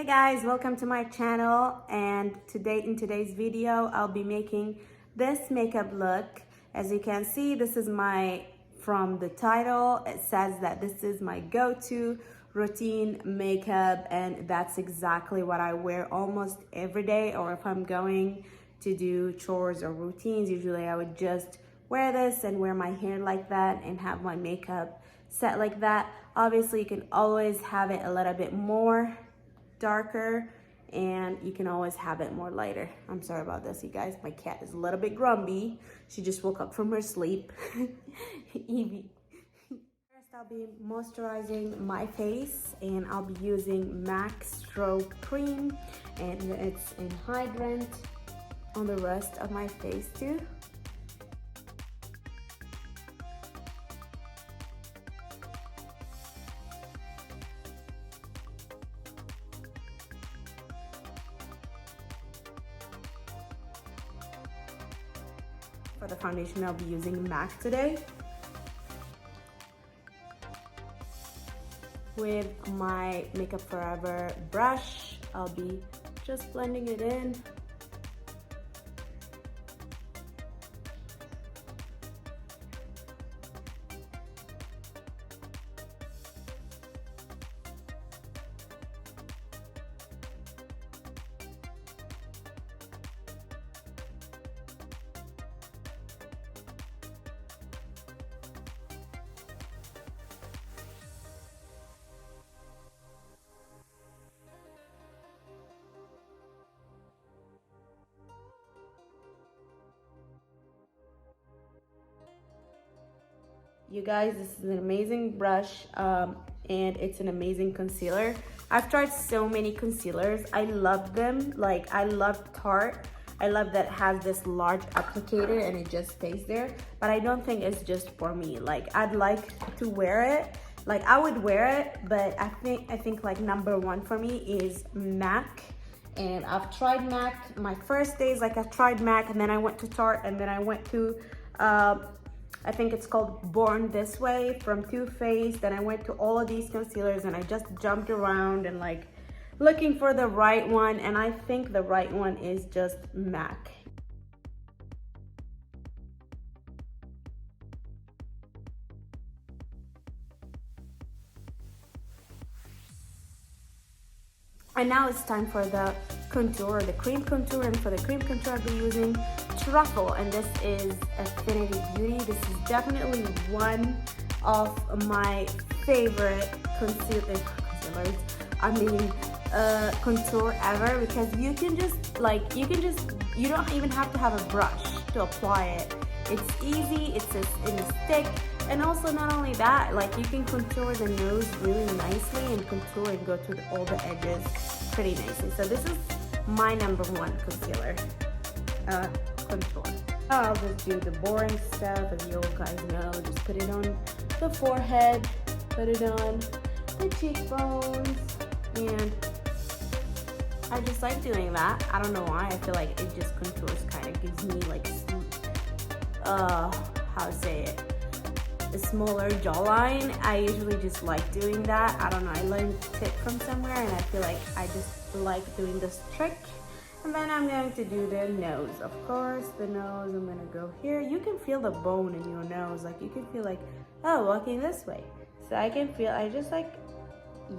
Hey guys, welcome to my channel, and in today's video I'll be making this makeup look. As you can see, this is from the title, it says that this is my go-to routine makeup, and that's exactly what I wear almost every day. Or if I'm going to do chores or routines, usually I would just wear this and wear my hair like that and have my makeup set like that. Obviously you can always have it a little bit more darker, and you can always have it more lighter. I'm sorry about this, you guys. My cat is a little bit grumpy. She just woke up from her sleep. Evie. First, I'll be moisturizing my face, and I'll be using MAC Strobe Cream, and it's an hydrant on the rest of my face too. For the foundation, I'll be using MAC today. With my Makeup Forever brush, I'll be just blending it in. You guys, this is an amazing brush, and it's an amazing concealer. I've tried so many concealers. I love them. Like, I love Tarte. I love that it has this large applicator and it just stays there. But I don't think it's just for me. Like, I'd like to wear it. Like, I would wear it, but I think like number one for me is MAC. And I've tried MAC. My first days, like, I tried MAC, and then I went to Tarte, and then I went to I think it's called Born This Way from Too Faced. Then I went to all of these concealers, and I just jumped around and like looking for the right one, and I think the right one is just MAC. And now it's time for the contour, the cream contour. And for the cream contour, I'll be using Truffle, and this is a FENTY Beauty. This is definitely one of my favorite contour ever, because you can just like, you don't even have to have a brush to apply it. It's easy, it's in a stick. And also, not only that, like, you can contour the nose really nicely and contour and go to all the edges pretty nicely. So this is my number one concealer, contour. I'll just do the boring stuff, as you guys know. Just put it on the forehead, put it on the cheekbones, and I just like doing that. I don't know why. I feel like it just contours, kind of gives me like some, how to say it, a smaller jawline. I usually just like doing that. I don't know, I learned a tip from somewhere, and I feel like I just like doing this trick. And then I'm going to do the nose. Of course, the nose, I'm gonna go here. You can feel the bone in your nose. Like, you can feel like, oh, walking this way. So I can feel, I just like,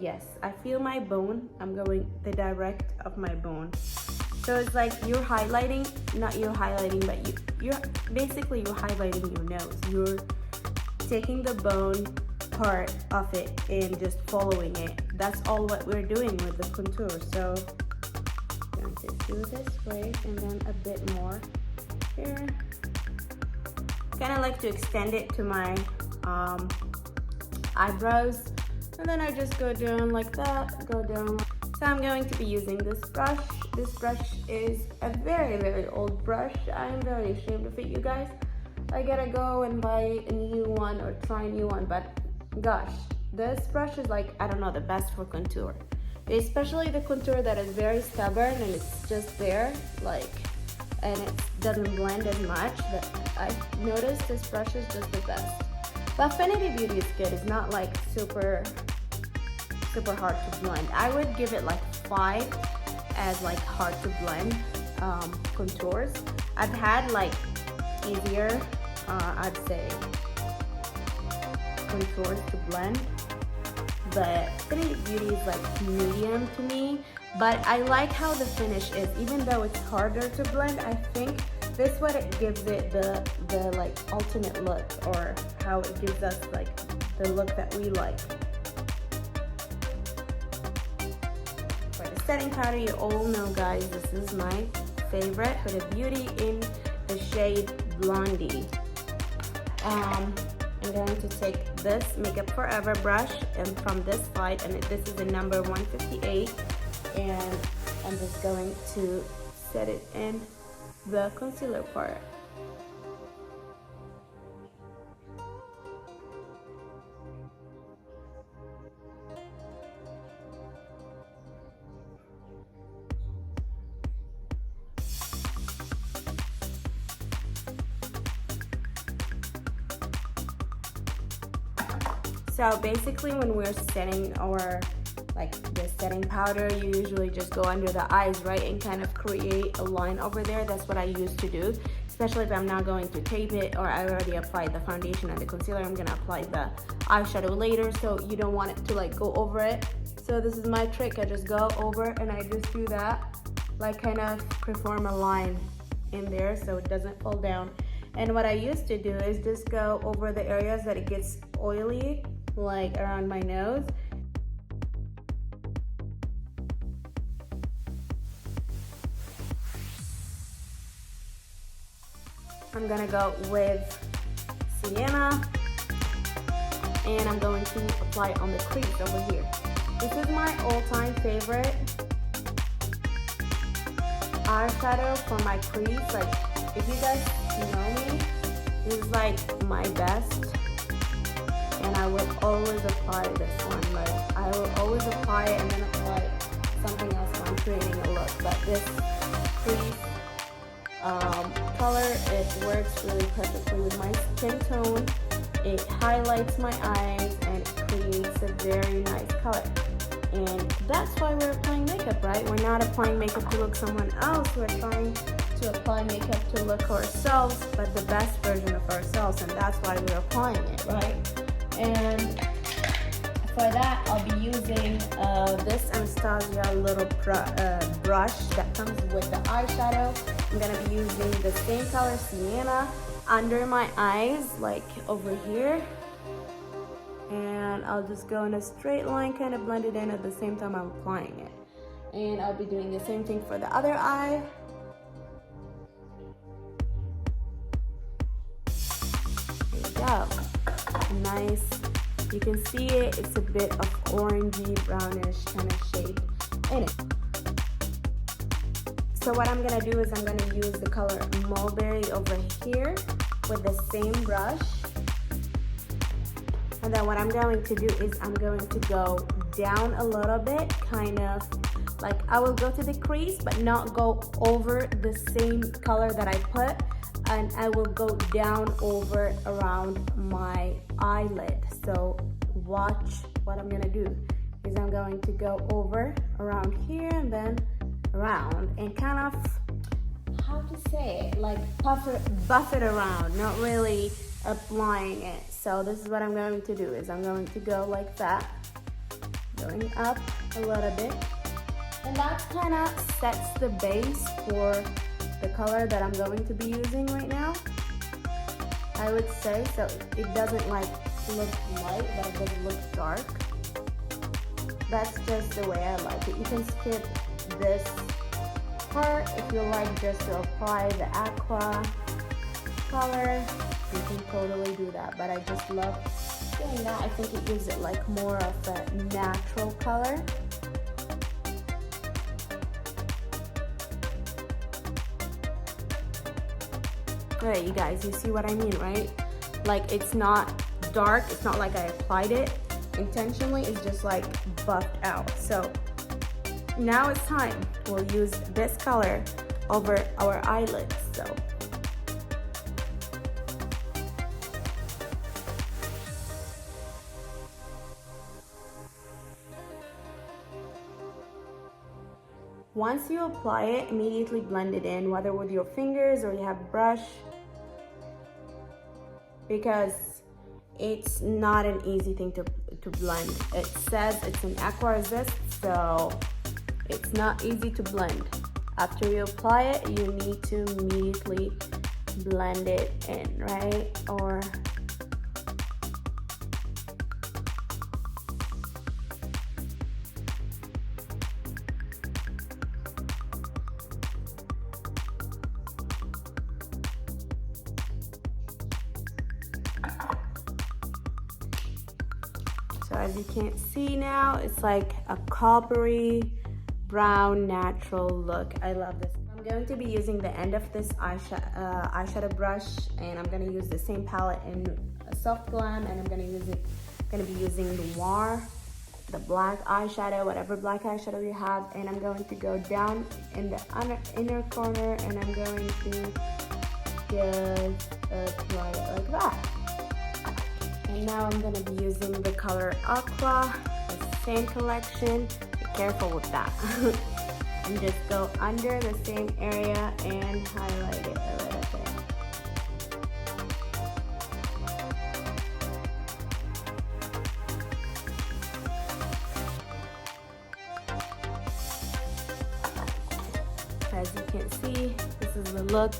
yes, I feel my bone. I'm going the direct of my bone. So it's like you're highlighting, not you're highlighting, but you're highlighting your nose. You're taking the bone part of it and just following it. That's all what we're doing with the contour. So I'm going to do this way, and then a bit more here. Kind of like to extend it to my eyebrows, and then I just go down like that, go down. So I'm going to be using this brush. This brush is a very, very old brush. I'm very ashamed of it, you guys. I gotta go and buy a new one or try a new one, but gosh, this brush is like, I don't know, the best for contour. Especially the contour that is very stubborn and it's just there, like, and it doesn't blend as much. But I've noticed this brush is just the best. But FENTY Beauty is good. It's not like super hard to blend. I would give it like apply as like hard to blend contours. I've had like easier, I'd say, contours to blend, but Fenty Beauty is like medium to me. But I like how the finish is, even though it's harder to blend. I think this what it gives it the like ultimate look, or how it gives us like the look that we like. For the setting powder, you all know, guys, this is my favorite, Huda Beauty in the shade Blondie. I'm going to take this Makeup Forever brush and from this side, and this is the number 158, and I'm just going to set it in the concealer part. So basically, when we're setting our the setting powder, you usually just go under the eyes, right, and kind of create a line over there. That's what I used to do, especially if I'm not going to tape it, or I already applied the foundation and the concealer. I'm gonna apply the eyeshadow later, so you don't want it to like go over it. So this is my trick. I just go over and I just do that, like kind of perform a line in there so it doesn't fall down. And what I used to do is just go over the areas that it gets oily, like around my nose. I'm gonna go with Sienna, and I'm going to apply it on the crease over here. This is my all-time favorite eyeshadow for my crease. Like, if you guys know me, this is like my best, and I will always apply this one. Like, I will always apply it and then apply something else when I'm creating a look. But this crease color, it works really perfectly with my skin tone. It highlights my eyes and it creates a very nice color. And that's why we're applying makeup, right? We're not applying makeup to look someone else. We're trying to apply makeup to look ourselves, but the best version of ourselves, and that's why we're applying it, right? And for that, I'll be using this Anastasia little brush that comes with the eyeshadow. I'm gonna be using the same color, Sienna, under my eyes, like over here. And I'll just go in a straight line, kind of blend it in at the same time I'm applying it. And I'll be doing the same thing for the other eye. There you go. Nice. You can see it, it's a bit of orangey, brownish kind of shade in it. So what I'm gonna do is I'm gonna use the color Mulberry over here with the same brush. And then what I'm going to do is I'm going to go down a little bit, kind of like I will go to the crease, but not go over the same color that I put. And I will go down over around my eyelid. So watch what I'm gonna do is I'm going to go over around here and then around and kind of, how to say it, like buff it around, not really applying it. So this is what I'm going to do is I'm going to go like that, going up a little bit, and that kind of sets the base for the color that I'm going to be using right now, I would say. So it doesn't like look light, but it doesn't look dark. That's just the way I like it. You can skip this part if you like just to apply the aqua color. You can totally do that, but I just love doing that. I think it gives it like more of a natural color. Alright, you guys, you see what I mean, right? Like, it's not dark, it's not like I applied it intentionally, it's just like buffed out. So now it's time. We'll use this color over our eyelids. So Once you apply it, immediately blend it in, whether with your fingers or you have a brush, because it's not an easy thing to blend. It says it's an AQUARESIST, so it's not easy to blend. After you apply it, you need to immediately blend it in, right? Or so as you can see now, it's like a coppery brown natural look. I love this. I'm going to be using the end of this eyeshadow brush, and I'm going to use the same palette in Soft Glam, and I'm going to be using Noir, the black eyeshadow, whatever black eyeshadow you have, and I'm going to go down in the inner corner, and I'm going to just apply it like that. And now I'm going to be using the color Aqua, the same collection. Be careful with that. And just go under the same area and highlight it a little bit. As you can see, this is the look.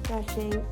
Brushing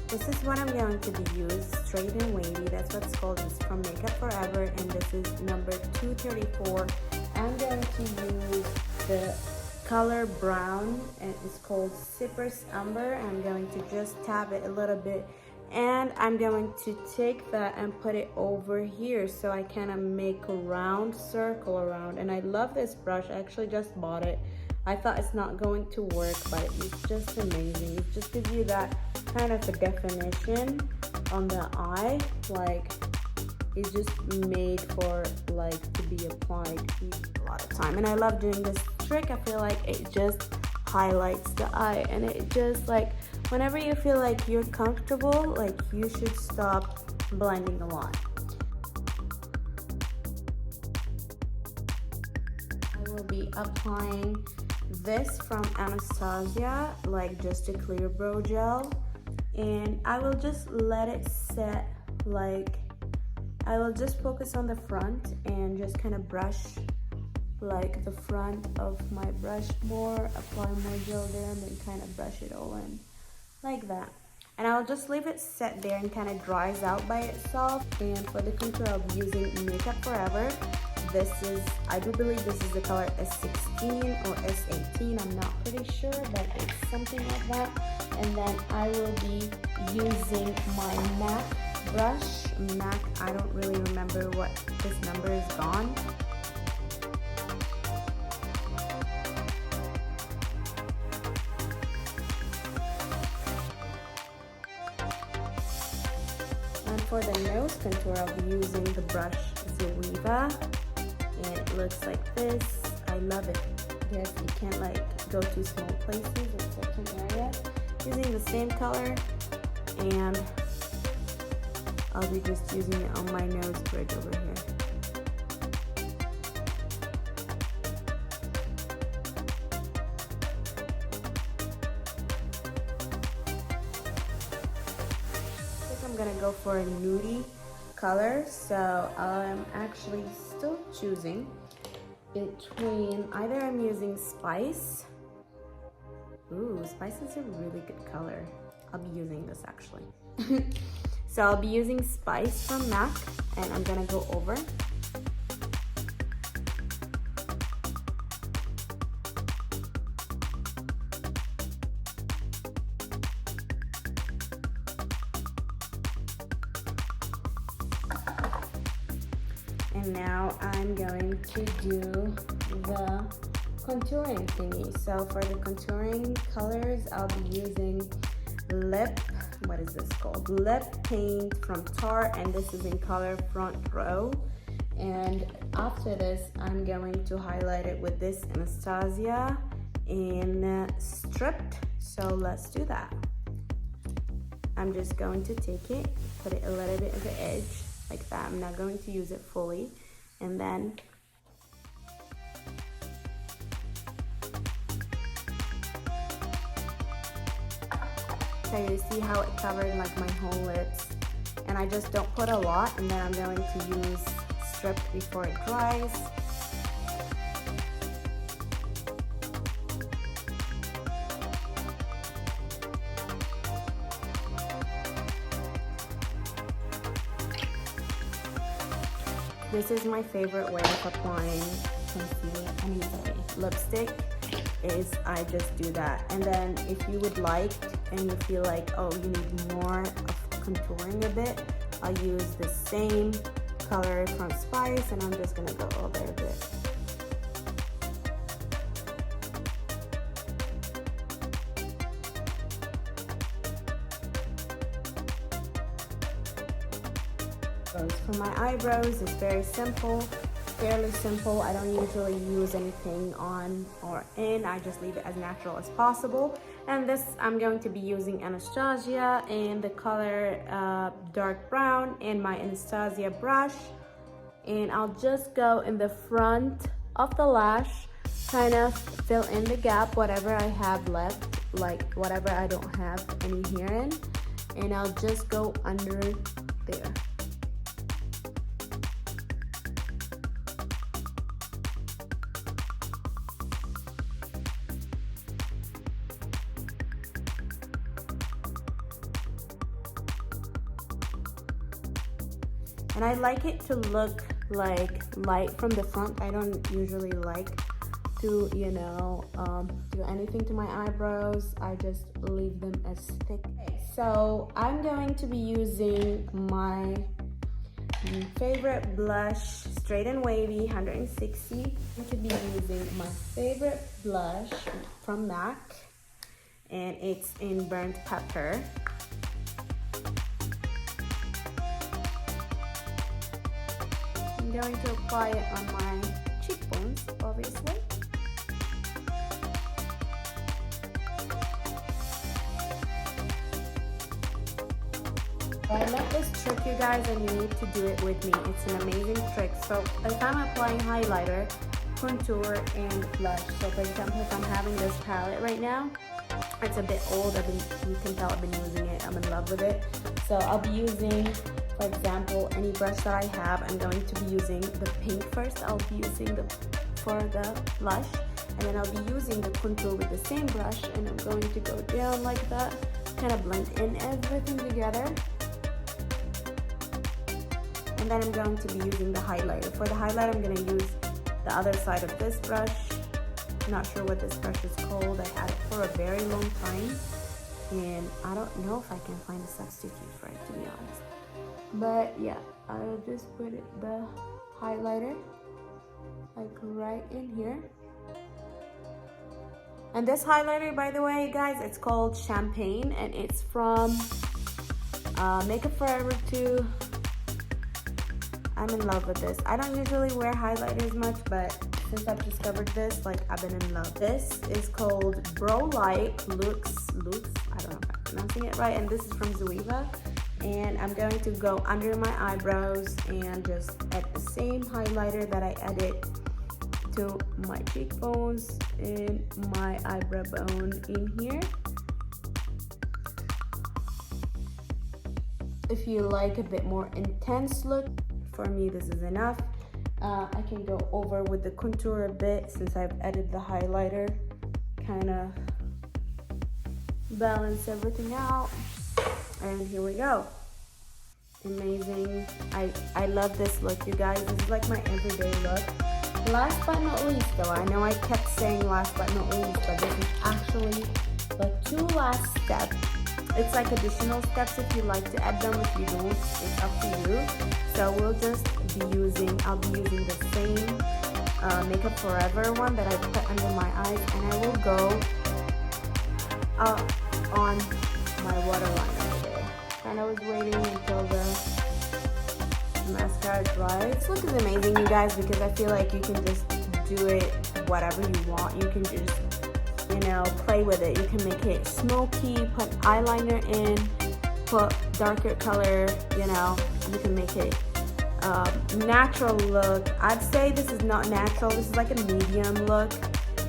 this is what I'm going to be using, straight and wavy. That's what it's called. It's from Makeup Forever, and this is number 234. I'm going to use the color brown, and it's called Cypress Amber. I'm going to just tap it a little bit, and I'm going to take that and put it over here so I kind of make a round circle around. And I love this brush. I actually just bought it. I thought it's not going to work, but it's just amazing. It just gives you that kind of a definition on the eye. Like, it's just made for like to be applied a lot of time. And I love doing this trick. I feel like it just highlights the eye, and it just like, whenever you feel like you're comfortable, like you should stop blending a lot. I will be applying this from Anastasia, like just a clear brow gel, and I will just let it set. Like, I will just focus on the front and just kind of brush like the front of my brush more, apply more gel there, and then kind of brush it all in like that. And I'll just leave it set there and kind of dries out by itself. And for the contour, I'll be using Makeup Forever. This is, I do believe this is the color S16 or S18. I'm not pretty sure, but it's something like that. And then I will be using my MAC brush. MAC, I don't really remember what this number is gone. And for the nose contour, I'll be using the brush Zoeva. And it looks like this. I love it. Yes, you can't like go to small places or certain areas. Using the same color, and I'll be just using it on my nose bridge over here. I think I'm gonna go for a nudie color, so I'm actually still choosing between either I'm using Spice. Ooh, Spice is a really good color. I'll be using this actually. So I'll be using Spice from MAC, and I'm gonna go over. And now I'm going to do the contouring thingy. So for the contouring colors, I'll be using what is this called? Lip Paint from Tarte, and this is in color Front Row. And after this, I'm going to highlight it with this Anastasia, and stripped. So let's do that. I'm just going to take it, put it a little bit at the edge like that. I'm not going to use it fully. And then so you see how it covered like my whole lips. And I just don't put a lot, and then I'm going to use stripped before it dries. This is my favorite way of applying lipstick, is I just do that. And then if you would like and you feel like, oh, you need more of contouring a bit, I'll use the same color from Spice, and I'm just gonna go over a bit. For my eyebrows, it's very simple, fairly simple. I don't usually use anything on or in. I just leave it as natural as possible. And this, I'm going to be using Anastasia in the color dark brown in my Anastasia brush. And I'll just go in the front of the lash, kind of fill in the gap, whatever I have left, like whatever I don't have any hair in. And I'll just go under there. And I like it to look like light from the front. I don't usually like to, you know, do anything to my eyebrows. I just leave them as thick. Okay, so I'm going to be using my favorite blush, Straight and Wavy 160. I'm going to be using my favorite blush from MAC, and it's in Burnt Pepper. I'm going to apply it on my cheekbones, obviously. I love this trick, you guys, and you need to do it with me. It's an amazing trick. So if I'm applying highlighter, contour, and blush, so for example, if I'm having this palette right now, it's a bit old. You can tell I've been using it. I'm in love with it. So I'll be using, for example, any brush that I have, I'm going to be using the pink first. I'll be using for the blush, and then I'll be using the contour with the same brush, and I'm going to go down like that, kind of blend in everything together. And then I'm going to be using the highlighter. For the highlighter, I'm going to use the other side of this brush. Not sure what this brush is called. I had it for a very long time, and I don't know if I can find a substitute for it, to be honest. But yeah, I'll just put the highlighter like right in here. And this highlighter, by the way, guys, it's called Champagne, and it's from Makeup Forever 2. I'm in love with this. I don't usually wear highlighters much, but since I've discovered this, like, I've been in love. This is called Brow Light Lux. I don't know if I'm pronouncing it right. And this is from Zoeva. And I'm going to go under my eyebrows and just add the same highlighter that I added to my cheekbones and my eyebrow bone in here. If you like a bit more intense look, for me this is enough. I can go over with the contour a bit since I've added the highlighter, kind of balance everything out. And here we go. Amazing. I love this look, you guys. This is like my everyday look. Last but not least, though, I know I kept saying last but not least, but this is actually the two last steps. It's like additional steps if you like to add them. If you don't, it's up to you. So I'll be using the same Makeup Forever one that I put under my eyes, and I will go on my waterline over there. And I was waiting until the mascara dries. This look is amazing, you guys, because I feel like you can just do it whatever you want. You can just you know, play with it. You can make it smoky, put eyeliner in, put darker color, you know. You can make it natural look. I'd say this is not natural, this is like a medium look.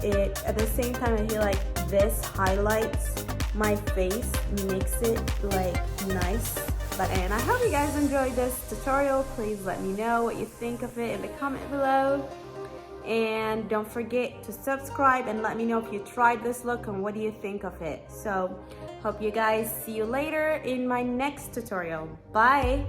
It at the same time, I feel like this highlights my face, makes it like nice. And I hope you guys enjoyed this tutorial. Please let me know what you think of it in the comment below. And don't forget to subscribe and let me know if you tried this look and what do you think of it. So hope you guys see you later in my next tutorial. Bye.